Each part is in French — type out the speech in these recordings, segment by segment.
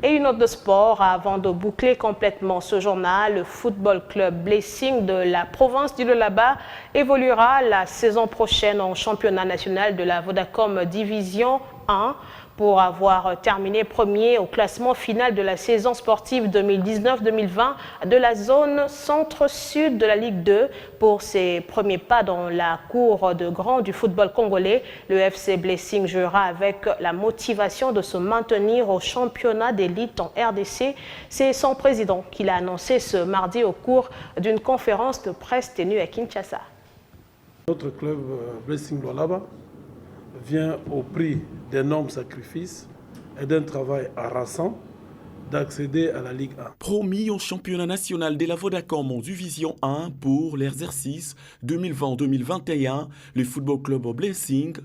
Et une note de sport avant de boucler complètement ce journal. Le Football Club Blessing de la province du Lualaba évoluera la saison prochaine en championnat national de la Vodacom Division 1 pour avoir terminé premier au classement final de la saison sportive 2019-2020 de la zone centre-sud de la Ligue 2. Pour ses premiers pas dans la cour de grand du football congolais, le FC Blessing jouera avec la motivation de se maintenir au championnat d'élite en RDC. C'est son président qui l'a annoncé ce mardi au cours d'une conférence de presse tenue à Kinshasa. Notre club Blessing Lualaba vient au prix d'énormes sacrifices et d'un travail harassant d'accéder à la Ligue 1. Promis au championnat national de la Vodacom en Division 1 pour l'exercice 2020-2021, le Football Club Blessing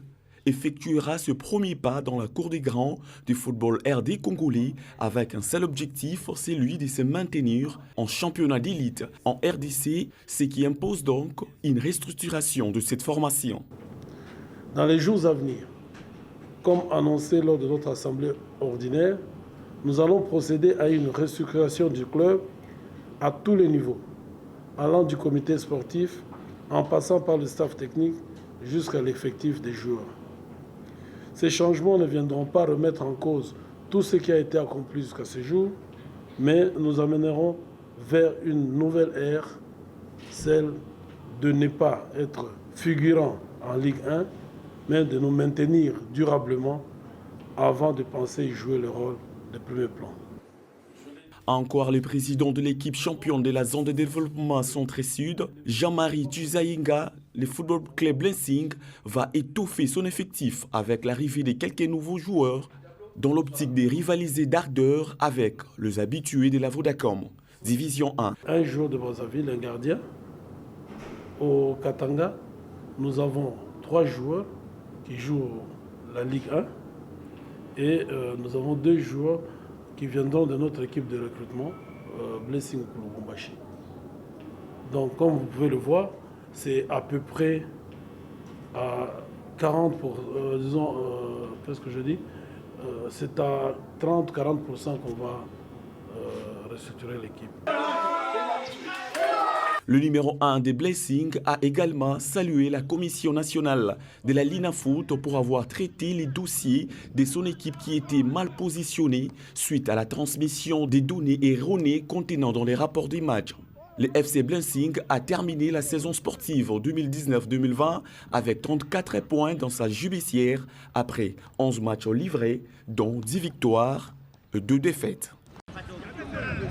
effectuera ce premier pas dans la cour des grands du football RD congolais avec un seul objectif, celui de se maintenir en championnat d'élite en RDC, ce qui impose donc une restructuration de cette formation. Dans les jours à venir, comme annoncé lors de notre assemblée ordinaire, nous allons procéder à une restructuration du club à tous les niveaux, allant du comité sportif, en passant par le staff technique jusqu'à l'effectif des joueurs. Ces changements ne viendront pas remettre en cause tout ce qui a été accompli jusqu'à ce jour, mais nous amènerons vers une nouvelle ère, celle de ne pas être figurant en Ligue 1, mais de nous maintenir durablement avant de penser jouer le rôle de premier plan. Encore le président de l'équipe championne de la zone de développement centre-sud, Jean-Marie Tuzaïnga, le Football Club Blessing va étoffer son effectif avec l'arrivée de quelques nouveaux joueurs dans l'optique de rivaliser d'ardeur avec les habitués de la Vodacom. Division 1. Un joueur de Brazzaville, un gardien. Au Katanga, nous avons 3 joueurs qui jouent la Ligue 1 et nous avons 2 joueurs qui viendront de notre équipe de recrutement, Blessing Lubumbashi. Donc comme vous pouvez le voir, c'est à peu près à 40%, qu'est-ce que je dis, c'est à 30-40% qu'on va restructurer l'équipe. Le numéro 1 des Blessing a également salué la Commission nationale de la Linafoot pour avoir traité les dossiers de son équipe qui était mal positionnée suite à la transmission des données erronées contenant dans les rapports des matchs. Le FC Blessing a terminé la saison sportive en 2019-2020 avec 34 points dans sa judiciaire après 11 matchs livrés, dont 10 victoires et 2 défaites.